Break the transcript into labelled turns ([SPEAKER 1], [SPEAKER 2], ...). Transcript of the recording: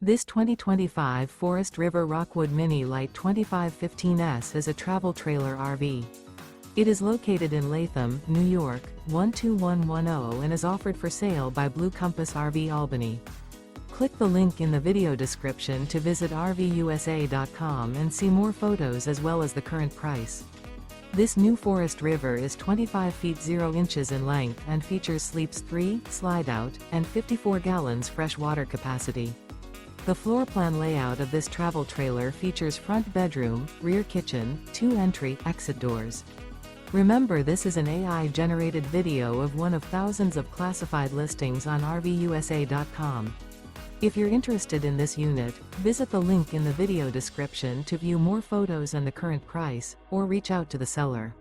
[SPEAKER 1] This 2025 Forest River Rockwood Mini Lite 2515S is a travel trailer RV. It is located in Latham, New York, 12110 and is offered for sale by Blue Compass RV Albany. Click the link in the video description to visit RVUSA.com and see more photos as well as the current price. This new Forest River is 25 feet 0 inches in length and features sleeps 3, Slideout, and 54 gallons fresh water capacity. The floor plan layout of this travel trailer features front bedroom, rear kitchen, 2 entry/exit doors. Remember, this is an AI-generated video of one of thousands of classified listings on RVUSA.com. If you're interested in this unit, visit the link in the video description to view more photos and the current price, or reach out to the seller.